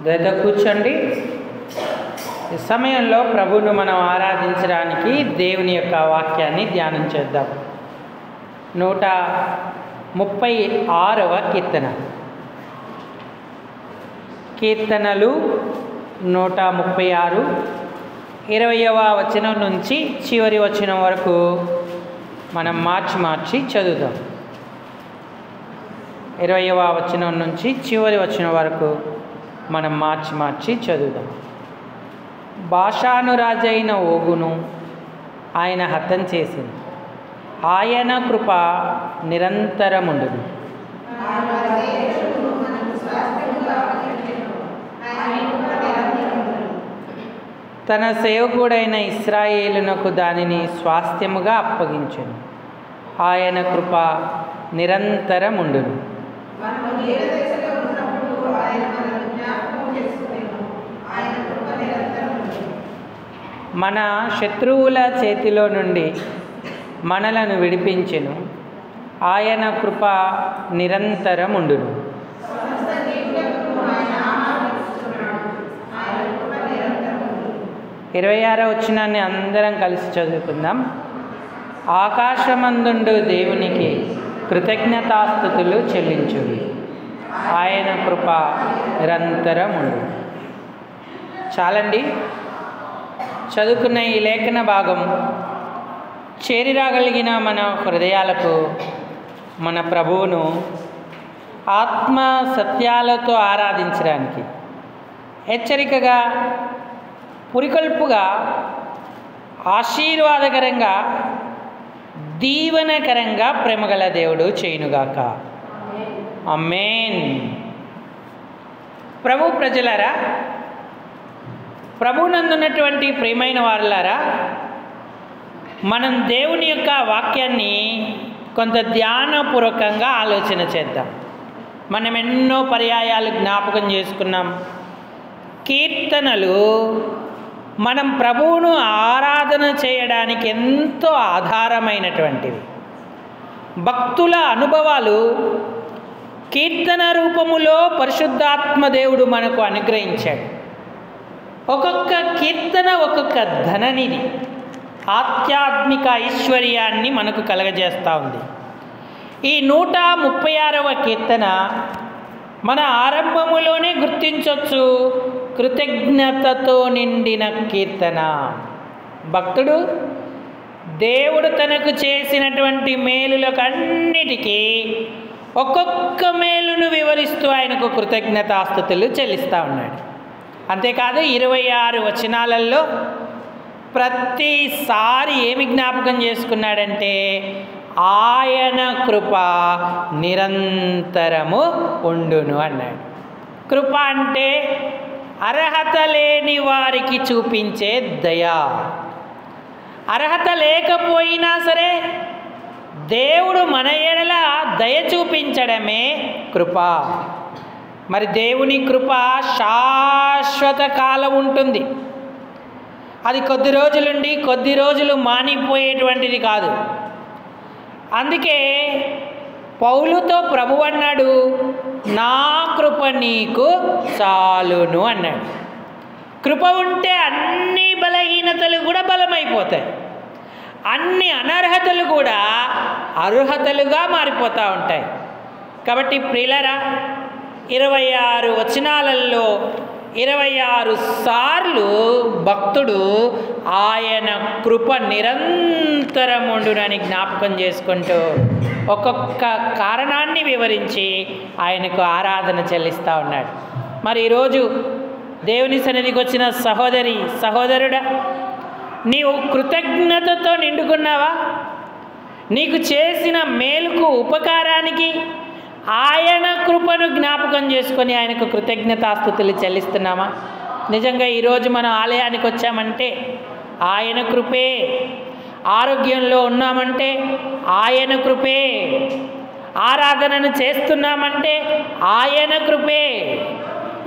దయతో కూర్చోండి. ఈ సమయంలో ప్రభువును మనం ఆరాధించడానికి దేవుని యొక్క వాక్యాన్ని ధ్యానం చేద్దాం. 136వ కీర్తన. కీర్తనలు 136, 20వ వచనం నుంచి చివరి వచనం వరకు మనం మార్చి చదువుదాం. 20వ వచనం నుంచి చివరి వచనం వరకు మనం మార్చి చదువుదాం. బాషానురాజైన ఓగును ఆయన హతం చేసింది, ఆయన కృప నిరంతరముండును. తన సేవకుడైన ఇశ్రాయేలునకు దానిని స్వాస్థ్యముగా అప్పగించెను, ఆయన కృప నిరంతరముండును. మన శత్రువుల చేతిలో నుండి మనలను విడిపించెను, ఆయన కృప నిరంతరముండును. 26వ వచనాన్ని అందరం కలిసి చదువుకుందాం. ఆకాశమందుండు దేవునికి కృతజ్ఞతాస్తుతులు చెల్లించుడి, ఆయన కృప నిరంతరముండు. చాలండి. చదువుకున్న ఈ లేఖన భాగం చేరిరాగలిగిన మన హృదయాలకు మన ప్రభువును ఆత్మ సత్యాలతో ఆరాధించడానికి హెచ్చరికగా, పురికొల్పుగా, ఆశీర్వాదకరంగా, దీవెనకరంగా ప్రేమగల దేవుడు చేయునుగాక. ఆమేన్. ప్రభు ప్రజలారా, ప్రభునందున్నటువంటి ప్రియమైన వారులారా, మనం దేవుని యొక్క వాక్యాన్ని కొంత ధ్యానపూర్వకంగా ఆలోచన చేద్దాం. మనం ఎన్నో పర్యాయాలు జ్ఞాపకం చేసుకున్నాం. కీర్తనలు మనం ప్రభువును ఆరాధన చేయడానికి ఎంతో ఆధారమైనటువంటివి. భక్తుల అనుభవాలు కీర్తన రూపములో పరిశుద్ధాత్మ దేవుడు మనకు అనుగ్రహించాడు. ఒక్కొక్క కీర్తన ఒక్కొక్క ధననిధి, ఆధ్యాత్మిక ఐశ్వర్యాన్ని మనకు కలగజేస్తూ ఉంది. ఈ 136వ కీర్తన మన ఆరంభములోనే గుర్తించవచ్చు, కృతజ్ఞతతో నిండిన కీర్తన. భక్తుడు దేవుడు తనకు చేసినటువంటి మేలులకు అన్నిటికీ ఒక్కొక్క మేలును వివరిస్తూ ఆయనకు కృతజ్ఞతాస్తుతులు చెల్లిస్తూ ఉన్నాడు. అంతేకాదు 26 వచనాలలో ప్రతిసారి ఏమి జ్ఞాపకం చేసుకున్నాడంటే ఆయన కృప నిరంతరము ఉండును అన్నాడు. కృప అంటే అర్హత లేని వారికి చూపించే దయ. అర్హత లేకపోయినా సరే దేవుడు మన ఎడల దయ చూపించడమే కృప. మరి దేవుని కృప శాశ్వత కాలం ఉంటుంది. అది కొద్ది రోజులుండి కొద్ది రోజులు మానిపోయేటువంటిది కాదు. అందుకే పౌలుతో ప్రభు అన్నాడు, నా కృప నీకు చాలును అన్నాడు. కృప ఉంటే అన్ని బలహీనతలు కూడా బలమైపోతాయి, అన్ని అనర్హతలు కూడా అర్హతలుగా మారిపోతూ ఉంటాయి. కాబట్టి ప్రియులారా, 26 వచనాలలో 26 సార్లు భక్తుడు ఆయన కృప నిరంతరముండునని జ్ఞాపకం చేసుకుంటూ ఒక్కొక్క కారణాన్ని వివరించి ఆయనకు ఆరాధన చెల్లిస్తూ ఉన్నాడు. మరి ఈరోజు దేవుని సన్నిధికి వచ్చిన సహోదరి, సహోదరుడా, నీవు కృతజ్ఞతతో నిండుకున్నావా? నీకు చేసిన మేలుకు, ఉపకారానికి ఆయన కృపను జ్ఞాపకం చేసుకొని ఆయనకు కృతజ్ఞతాస్తుతులు చెల్లిస్తున్నామా? నిజంగా ఈరోజు మనం ఆలయానికి వచ్చామంటే ఆయన కృపే, ఆరోగ్యంలో ఉన్నామంటే ఆయన కృపే, ఆరాధనను చేస్తున్నామంటే ఆయన కృపే.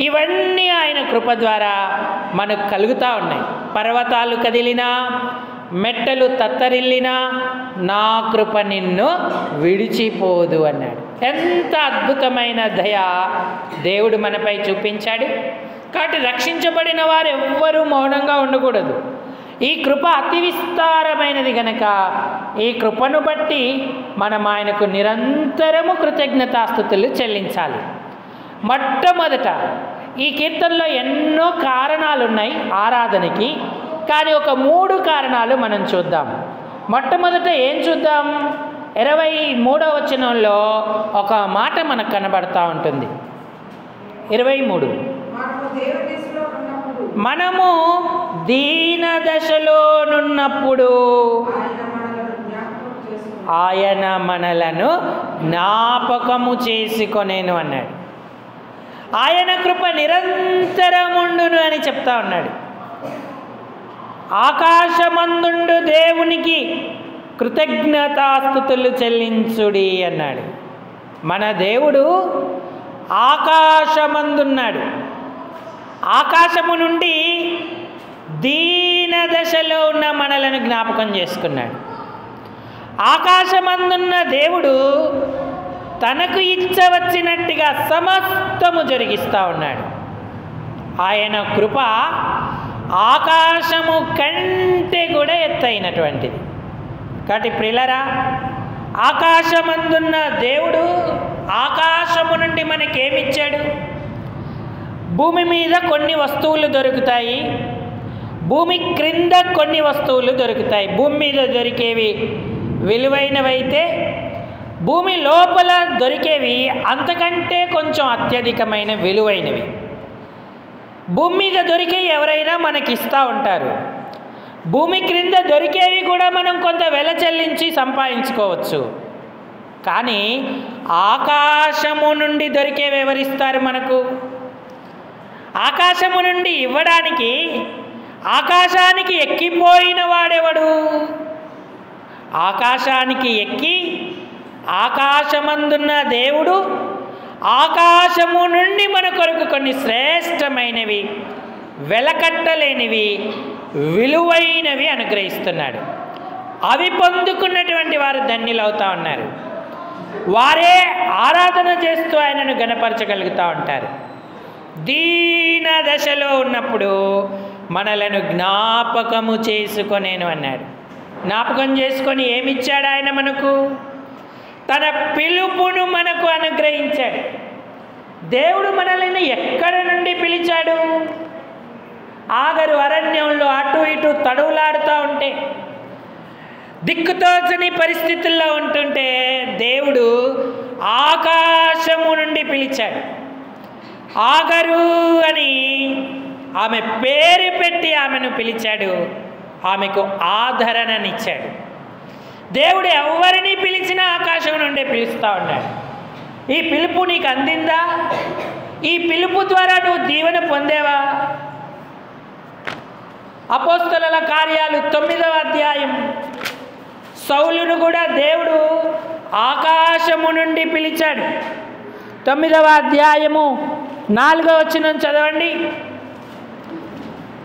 ఇవన్నీ ఆయన కృప ద్వారా మనకు కలుగుతూ ఉన్నాయి. పర్వతాలు కదిలినా, మెట్టలు తత్తరిల్లినా నా కృప నిన్ను విడిచిపోదు అన్నాడు. ఎంత అద్భుతమైన దయ దేవుడు మనపై చూపించాడు. కాబట్టి రక్షించబడిన వారు ఎవ్వరూ మౌనంగా ఉండకూడదు. ఈ కృప అతి విస్తారమైనది గనక ఈ కృపను బట్టి మనం ఆయనకు నిరంతరము కృతజ్ఞతాస్తుతులు చెల్లించాలి. మొట్టమొదట ఈ కీర్తనలో ఎన్నో కారణాలు ఉన్నాయి ఆరాధనకి, కానీ ఒక 3 కారణాలు మనం చూద్దాం. మొట్టమొదట ఏం చూద్దాం? 23వ వచనంలో ఒక మాట మనకు కనబడతా ఉంటుంది. 23, మనము దీన దశలోనున్నప్పుడు ఆయన మనలను జ్ఞాపకము చేసుకొనేను అన్నాడు. ఆయన కృప నిరంతరముండును అని చెప్తా ఉన్నాడు. ఆకాశమందుండు దేవునికి కృతజ్ఞతాస్తుతులు చెల్లించుడి అన్నాడు. మన దేవుడు ఆకాశమందున్నాడు. ఆకాశము నుండి దీన దశలో ఉన్న మనలను జ్ఞాపకం చేసుకున్నాడు. ఆకాశమందున్న దేవుడు తనకు ఇచ్చవచ్చినట్టుగా సమస్తము జరిగిస్తూ ఉన్నాడు. ఆయన కృప ఆకాశము కంటే కూడా ఎత్తైనటువంటిది. కాబట్టి ప్రియులారా, ఆకాశమందున్న దేవుడు ఆకాశము నుండి మనకేమిచ్చాడు? భూమి మీద కొన్ని వస్తువులు దొరుకుతాయి, భూమి క్రింద కొన్ని వస్తువులు దొరుకుతాయి. భూమి మీద దొరికేవి విలువైనవైతే భూమి లోపల దొరికేవి అంతకంటే కొంచెం అత్యధికమైన విలువైనవి. భూమి మీద దొరికే ఎవరైనా మనకి ఇస్తూ ఉంటారు. భూమి క్రింద దొరికేవి కూడా మనం కొంత వెల చెల్లించి సంపాదించుకోవచ్చు. కానీ ఆకాశము నుండి దొరికేవి ఎవరిస్తారు మనకు? ఆకాశము నుండి ఇవ్వడానికి ఆకాశానికి ఎక్కిపోయిన వాడెవడు? ఆకాశానికి ఎక్కి ఆకాశమందున్న దేవుడు ఆకాశము నుండి మన కొరకు కొన్ని శ్రేష్టమైనవి, వెలకట్టలేనివి, విలువైనవి అనుగ్రహిస్తున్నాడు. అవి పొందుకున్నటువంటి వారు ధన్యులవుతూ ఉన్నారు. వారే ఆరాధన చేస్తూ ఆయనను గణపరచగలుగుతూ ఉంటారు. దీన దశలో ఉన్నప్పుడు మనలను జ్ఞాపకము చేసుకొనేను అన్నాడు. జ్ఞాపకం చేసుకొని ఏమిచ్చాడు ఆయన మనకు? తన పిలుపును మనకు అనుగ్రహించాడు. దేవుడు మనల్ని ఎక్కడి నుండి పిలిచాడు? ఆగరు అరణ్యంలో అటు ఇటు తడువులాడుతూ ఉంటే, దిక్కుతోచని పరిస్థితుల్లో ఉంటుంటే దేవుడు ఆకాశము నుండి పిలిచాడు. ఆగరు అని ఆమె పేరు పెట్టి ఆమెను పిలిచాడు. ఆమెకు ఆదరణనిచ్చాడు. దేవుడు ఎవరిని పిలిచినా ఆకాశం నుండి పిలుస్తూ ఉన్నాడు. ఈ పిలుపు నీకు అందిందా? ఈ పిలుపు ద్వారా నువ్వు దీవెన పొందేవా? అపోస్తలుల కార్యాలు 9వ అధ్యాయం, సౌలును కూడా దేవుడు ఆకాశము నుండి పిలిచాడు. 9వ అధ్యాయము 4వ వచనం చదవండి.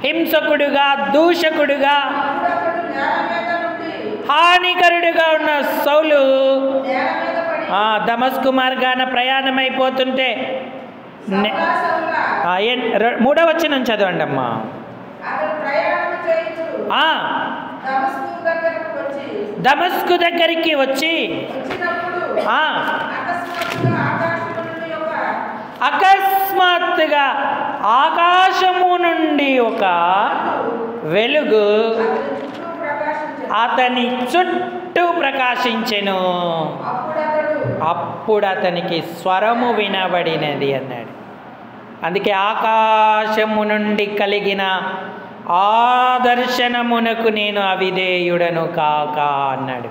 హింసకుడుగా, దూషకుడుగా, హానికరుడుగా ఉన్న సౌలు దమస్కు మార్గాన ప్రయాణమైపోతుంటే 3వ వచనం చదవండి అమ్మా. దమస్కు దగ్గరికి వచ్చి అకస్మాత్తుగా ఆకాశము నుండి ఒక వెలుగు అతని చుట్టూ ప్రకాశించెను. అప్పుడు అతనికి స్వరము వినబడినది అన్నాడు. అందుకే ఆకాశము నుండి కలిగిన ఆదర్శనమునకు నేను అవిధేయుడను కాక అన్నాడు.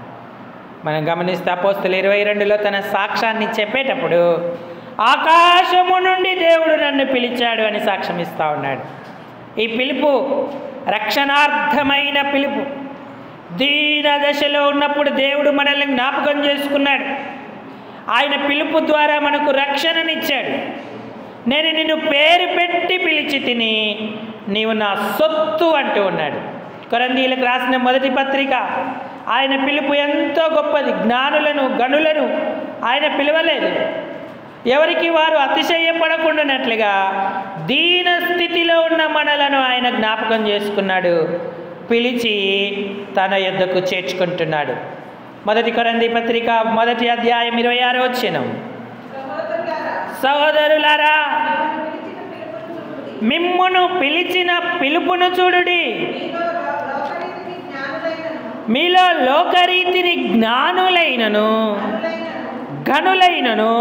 మనం గమనిస్తే అపోస్తలుల 22లో తన సాక్ష్యాన్ని చెప్పేటప్పుడు ఆకాశము నుండి దేవుడు నన్ను పిలిచాడు అని సాక్ష్యం ఇస్తూ ఉన్నాడు. ఈ పిలుపు రక్షణార్థమైన పిలుపు. దీన దశలో ఉన్నప్పుడు దేవుడు మనల్ని జ్ఞాపకం చేసుకున్నాడు. ఆయన పిలుపు ద్వారా మనకు రక్షణనిచ్చాడు. నేను నిన్ను పేరు పెట్టి పిలిచి తిని నీవు నా సొత్తు అంటూ ఉన్నాడు. కొరింథీయులకు రాసిన మొదటి పత్రిక. ఆయన పిలుపు ఎంతో గొప్పది. జ్ఞానులను, గనులను ఆయన పిలవలేదు. ఎవరికి వారు అతిశయపడకుండానట్లుగా దీన స్థితిలో ఉన్న మనలను ఆయన జ్ఞాపకం చేసుకున్నాడు, పిలిచి తన యొద్దకు చేర్చుకుంటున్నాడు. 1 కొరింథీ పత్రిక 1వ అధ్యాయం 26వ వచనం, సహోదరులారా మిమ్మును పిలిచిన పిలుపును చూడుడి, మీలో లోకరీతిని జ్ఞానులైనను ఘనులైనను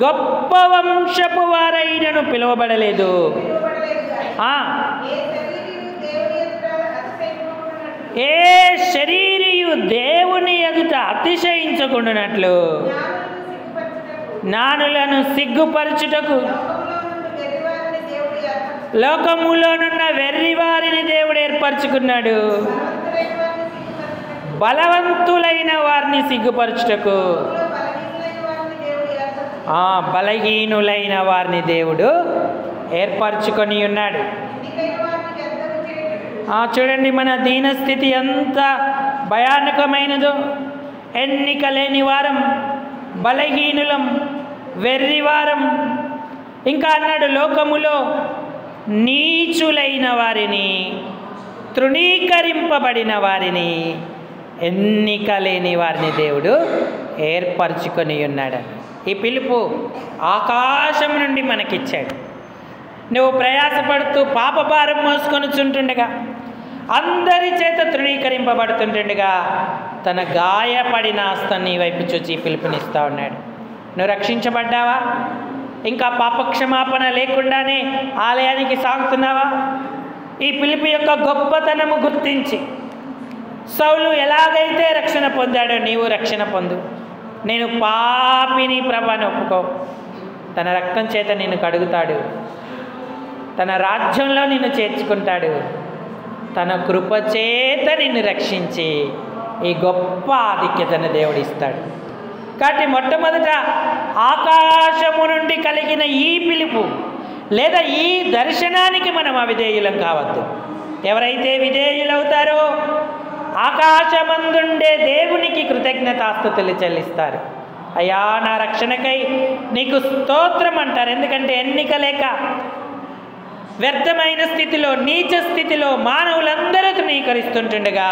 గొప్ప వంశపు వారైనను పిలువబడలేదు. ఏ శరీరియు దేవుని ఎదుట అతిశయించకుండానట్లు జ్ఞానులను సిగ్గుపరచుటకు లోకములోనున్న వెర్రివారిని దేవుడు ఏర్పరచుకున్నాడు. బలవంతులైన వారిని సిగ్గుపరచుటకు బలహీనులైన వారిని దేవుడు ఏర్పరచుకొని ఉన్నాడు. చూడండి, మన దీనస్థితి ఎంత భయానకమైనదో. ఎన్నిక లేని వారం, బలహీనులం, వెర్రివారం. ఇంకా అన్నాడు, లోకములో నీచులైన వారిని, తృణీకరింపబడిన వారిని, ఎన్నిక లేని వారిని దేవుడు ఏర్పరచుకొని ఉన్నాడు. ఈ పిలుపు ఆకాశం నుండి మనకిచ్చాడు. నువ్వు ప్రయాసపడుతూ పాపభారం మోసుకొని చుంటుండగా, అందరి చేత తృణీకరింపబడుతుంటుండగా తన గాయపడిన హస్తం నీ వైపు చూచి పిలుపునిస్తూ ఉన్నాడు. నువ్వు రక్షించబడ్డావా? ఇంకా పాపక్షమాపణ లేకుండానే ఆలయానికి సాగుతున్నావా? ఈ పిలుపు యొక్క గొప్పతనము గుర్తించి సౌలు ఎలాగైతే రక్షణ పొందాడో నీవు రక్షణ పొందు. నేను పాపిని ప్రభువుని ఒప్పుకో. తన రక్తం చేత నిన్ను కడుగుతాడు, తన రాజ్యంలో నిన్ను చేర్చుకుంటాడు, తన కృప చేత నిన్ను రక్షించి ఈ గొప్ప ఆధిక్యతను దేవుడిస్తాడు. కాబట్టి మొట్టమొదట ఆకాశము నుండి కలిగిన ఈ పిలుపు లేదా ఈ దర్శనానికి మనం అవిధేయులం కావద్దు. ఎవరైతే విధేయులవుతారో ఆకాశమందుండే దేవునికి కృతజ్ఞతాస్తుతులు చెల్లిస్తారు. అయ్యా, నా రక్షణకై నీకు స్తోత్రం అంటారు. ఎందుకంటే ఎన్నిక లేక వ్యర్థమైన స్థితిలో, నీచ స్థితిలో మానవులందరూ తృణీకరిస్తుంటుండగా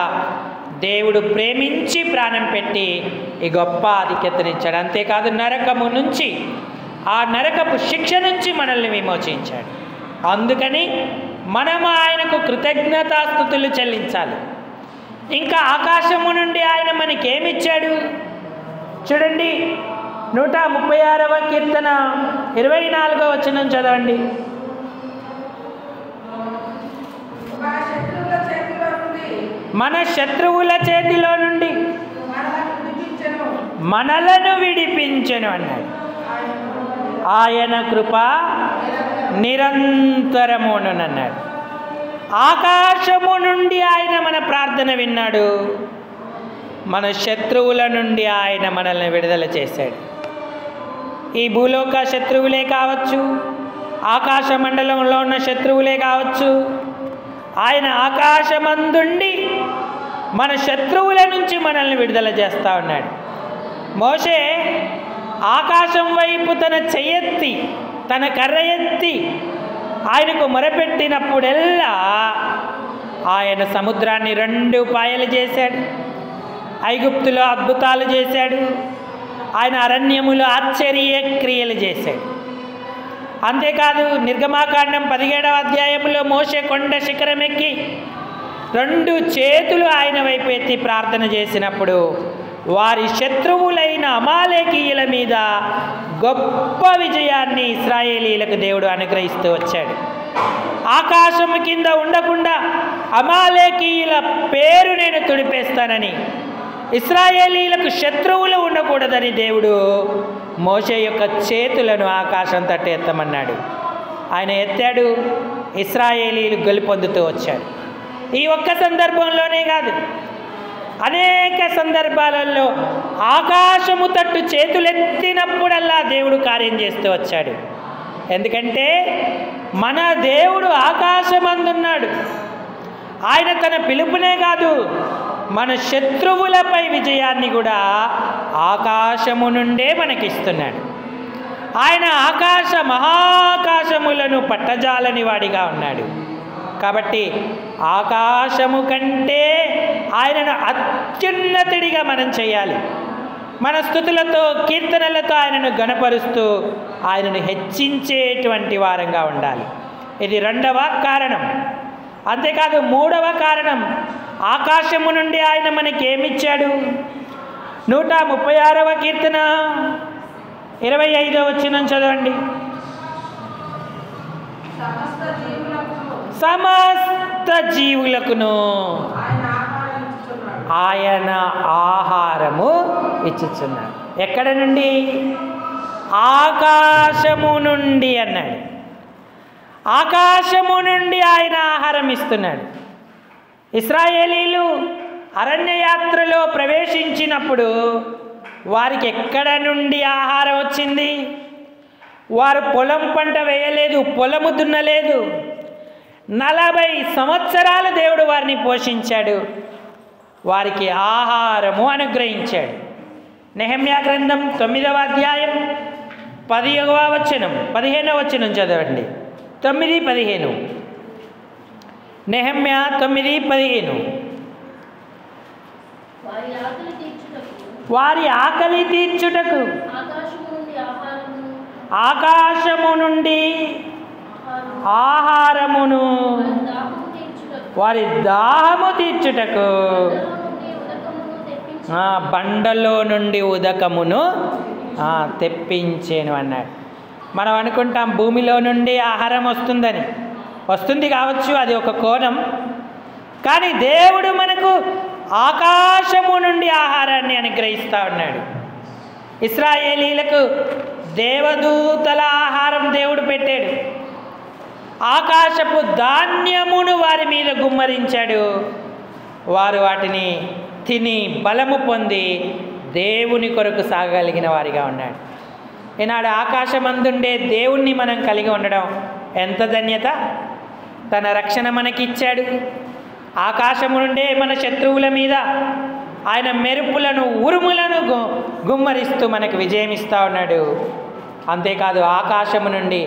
దేవుడు ప్రేమించి ప్రాణం పెట్టి ఈ గొప్ప ఆధిక్యతనిచ్చాడు. అంతేకాదు నరకము నుంచి, ఆ నరకపు శిక్ష నుంచి మనల్ని విమోచించాడు. అందుకని మనం ఆయనకు కృతజ్ఞతాస్తుతులు చెల్లించాలి. ఇంకా ఆకాశము నుండి ఆయన మనకేమిచ్చాడు చూడండి. 136వ కీర్తన 24వ వచనం చదవండి. మన శత్రువుల చేతిలో నుండి మనలను విడిపించెను అన్నాడు. ఆయన కృప నిరంతరమునన్నాడు. ఆకాశము నుండి ఆయన మన ప్రార్థన విన్నాడు. మన శత్రువుల నుండి ఆయన మనల్ని విడుదల చేశాడు. ఈ భూలోక శత్రువులే కావచ్చు, ఆకాశ మండలంలో ఉన్న శత్రువులే కావచ్చు, ఆయన ఆకాశమందుండి మన శత్రువుల నుంచి మనల్ని విడుదల చేస్తూ ఉన్నాడు. మోషే ఆకాశం వైపు తన చెయ్యెత్తి, తన కర్ర ఎత్తి ఆయనకు మొరపెట్టినప్పుడెల్లా ఆయన సముద్రాన్ని 2 పాయలు చేశాడు. ఐగుప్తులో అద్భుతాలు చేశాడు. ఆయన అరణ్యములో ఆశ్చర్య క్రియలు చేశాడు. అంతేకాదు నిర్గమాకాండం 17వ అధ్యాయంలో మోషే కొండ శిఖరం ఎక్కి 2 చేతులు ఆయన వైపు ఎత్తి ప్రార్థన చేసినప్పుడు వారి శత్రువులైన అమాలేకీయుల మీద గొప్ప విజయాన్ని ఇశ్రాయేలీలకు దేవుడు అనుగ్రహిస్తూ వచ్చాడు. ఆకాశము కింద ఉండకుండా అమాలేకీయుల పేరు నేను తుడిపేస్తానని, ఇశ్రాయేలీలకు శత్రువులు ఉండకూడదని దేవుడు మోషే యొక్క చేతులను ఆకాశం తట్టు ఎత్తమన్నాడు. ఆయన ఎత్తాడు. ఇశ్రాయేలీలు గెలుపొందుతూ వచ్చారు. ఈ ఒక్క సందర్భంలోనే కాదు, అనేక సందర్భాలలో ఆకాశము తట్టు చేతులెత్తినప్పుడల్లా దేవుడు కార్యం చేస్తూ వచ్చాడు. ఎందుకంటే మన దేవుడు ఆకాశమందున్నాడు. ఆయన తన పిలుపునే కాదు, మన శత్రువులపై విజయాన్ని కూడా ఆకాశము నుండే మనకిస్తున్నాడు. ఆయన మహాకాశములను పట్టజాలని వాడిగా ఉన్నాడు. కాబట్టి ఆకాశము కంటే ఆయనను అత్యున్నతుడిగా మనం చేయాలి. మన స్తుతులతో కీర్తనలతో ఆయనను గణపరుస్తూ ఆయనను హెచ్చించేటువంటి వారంగా ఉండాలి. ఇది రెండవ కారణం. అంతేకాదు మూడవ కారణం, ఆకాశము నుండి ఆయన మనకి ఏమిచ్చాడు? 136వ కీర్తన 25వ వచనం చదవండి. సమస్త జీవులకును ఆయన ఆహారము ఇచ్చుచున్నాడు. ఎక్కడ నుండి? ఆకాశము నుండి అన్నాడు. ఆకాశము నుండి ఆయన ఆహారం ఇస్తున్నాడు. ఇశ్రాయేలీలు అరణ్యయాత్రలో ప్రవేశించినప్పుడు వారికి ఎక్కడ నుండి ఆహారం వచ్చింది? వారు పొలం పంట వేయలేదు, పొలము దున్నలేదు. 40 సంవత్సరాలు దేవుడు వారిని పోషించాడు, వారికి ఆహారము అనుగ్రహించాడు. నెహెమ్యా గ్రంథం 9వ అధ్యాయం 10వ వచనం 15వ వచనం చదవండి. 9:15. నెహెమ్యా 9:15. వారి ఆకలి తీర్చుటకు ఆకాశము నుండి ఆహారమును, వారి దాహము తీర్చుటకు బండలో నుండి ఉదకమును తెప్పించేను అన్నాడు. మనం అనుకుంటాం భూమిలో నుండి ఆహారం వస్తుందని. వస్తుంది కావచ్చు, అది ఒక కోణం. కానీ దేవుడు మనకు ఆకాశము నుండి ఆహారాన్ని అనుగ్రహిస్తూ ఉన్నాడు. ఇశ్రాయేలీలకు దేవదూతల ఆహారం దేవుడు పెట్టాడు. ఆకాశపు ధాన్యమును వారి మీద గుమ్మరించాడు. వారు వాటిని తిని బలము పొంది దేవుని కొరకు సాగగలిగిన వారిగా ఉన్నాడు. ఈనాడు ఆకాశమందుండే దేవుణ్ణి మనం కలిగి ఉండడం ఎంత ధన్యత! తన రక్షణ మనకిచ్చాడు. ఆకాశము నుండే మన శత్రువుల మీద ఆయన మెరుపులను, ఉరుములను గుమ్మరిస్తూ మనకు విజయం ఇస్తూ ఉన్నాడు. అంతేకాదు ఆకాశము నుండి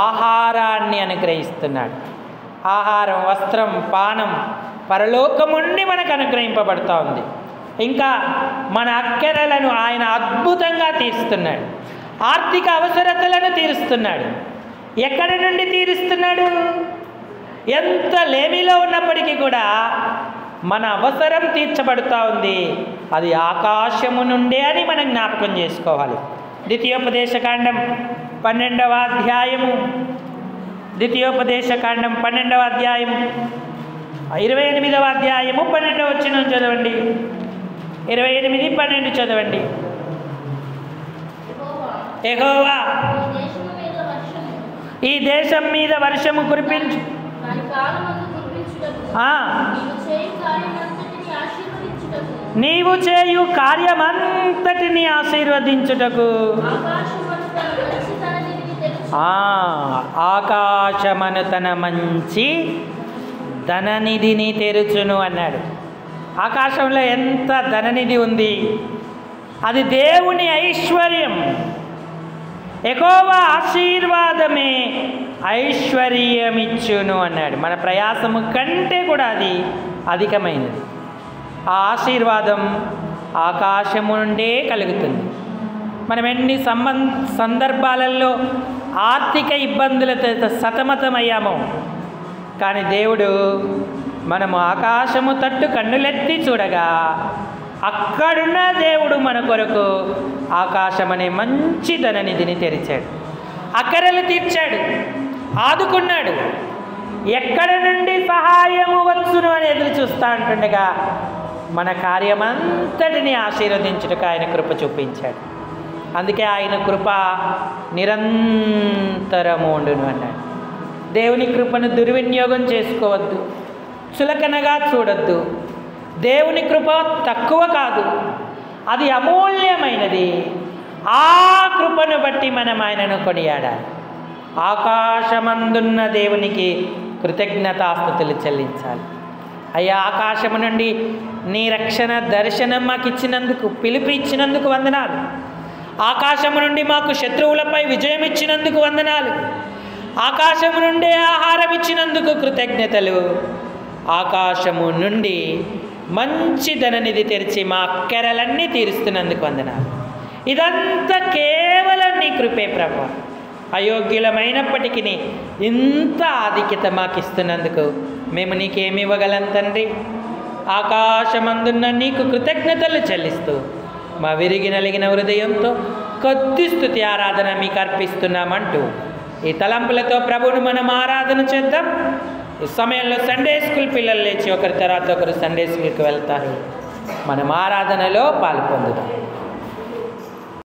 ఆహారాన్ని అనుగ్రహిస్తున్నాడు. ఆహారం, వస్త్రం, పానం పరలోకము నుండి మనకు అనుగ్రహింపబడుతూ ఉంది. ఇంకా మన అక్కరలను ఆయన అద్భుతంగా తీరుస్తున్నాడు. ఆర్థిక అవసరతలను తీరుస్తున్నాడు. ఎక్కడి నుండి తీరుస్తున్నాడు? ఎంత లేమిలో ఉన్నప్పటికీ కూడా మన అవసరం తీర్చబడుతూ ఉంది. అది ఆకాశము నుండే అని మనం జ్ఞాపకం చేసుకోవాలి. ద్వితీయోపదేశకాండం 12వ అధ్యాయము 12వ అధ్యాయం 28వ అధ్యాయము 12వ వచనం చదవండి. 28, 12 చదవండి. యెహోవా ఈ దేశం మీద వర్షము కురిపించు, నీవు చేయు కార్యమంతటిని ఆశీర్వదించుటకు ఆకాశమను తన మంచి ధననిధిని తెరుచును అన్నాడు. ఆకాశంలో ఎంత ధననిధి ఉంది! అది దేవుని ఐశ్వర్యం. యెహోవా ఆశీర్వాదమే ఐశ్వర్యమిచ్చును అన్నాడు. మన ప్రయాసము కంటే కూడా అది అధికమైనది. ఆ ఆశీర్వాదం ఆకాశము నుండే కలుగుతుంది. మనం ఎన్ని సందర్భాలలో ఆర్థిక ఇబ్బందులతో సతమతమయ్యామో, కానీ దేవుడు మనము ఆకాశము తట్టు కన్నులెత్తి చూడగా అక్కడున్న దేవుడు మన కొరకు ఆకాశం అనే మంచి ధననిధిని తెరిచాడు. అక్కరలు తీర్చాడు, ఆదుకున్నాడు. ఎక్కడ నుండి సహాయము వచ్చును అని ఎదురు చూస్తూ ఉంటుండగా మన కార్యమంతటిని ఆశీర్వదించుటకు ఆయన కృప చూపించాడు. అందుకే ఆయన కృప నిరంతరము ఉండును అన్నాడు. దేవుని కృపను దుర్వినియోగం చేసుకోవద్దు, చులకనగా చూడొద్దు. దేవుని కృప తక్కువ కాదు, అది అమూల్యమైనది. ఆ కృపను బట్టి మనం ఆయనను కొనియాడాలి. ఆకాశమందున్న దేవునికి కృతజ్ఞతాస్తుతులు చెల్లించాలి. అయ్యా, ఆకాశము నుండి నీ రక్షణ దర్శనం మాకు ఇచ్చినందుకు, పిలుపు ఇచ్చినందుకు వందనాలు. ఆకాశము నుండి మాకు శత్రువులపై విజయం ఇచ్చినందుకు వందనాలు. ఆకాశము నుండి ఆహారం ఇచ్చినందుకు కృతజ్ఞతలు. ఆకాశము నుండి మంచి ధననిధి తెరిచి మా అక్కరలన్నీ తీరుస్తున్నందుకు వందనాలు. ఇదంతా కేవలం నీ కృపే ప్రభువా. అయోగ్యులమైనప్పటికీ ఇంత ఆధిక్యత మాకు ఇస్తున్నందుకు మేము నీకేమి ఇవ్వగలం తండ్రి? ఆకాశమందున్న నీకు కృతజ్ఞతలు చెల్లిస్తూ మా విరిగి నలిగిన హృదయంతో కొద్ది స్తుతి ఆరాధన మీకు అర్పిస్తున్నామంటూ ఈ తలంపులతో ప్రభువును మనం ఆరాధన చేద్దాం. ఈ సమయంలో సండే స్కూల్ పిల్లలు లేచి ఒకరి తర్వాత ఒకరు సండే స్కూల్కి వెళ్తారు. మనం ఆరాధనలో పాల్పొందుదాం.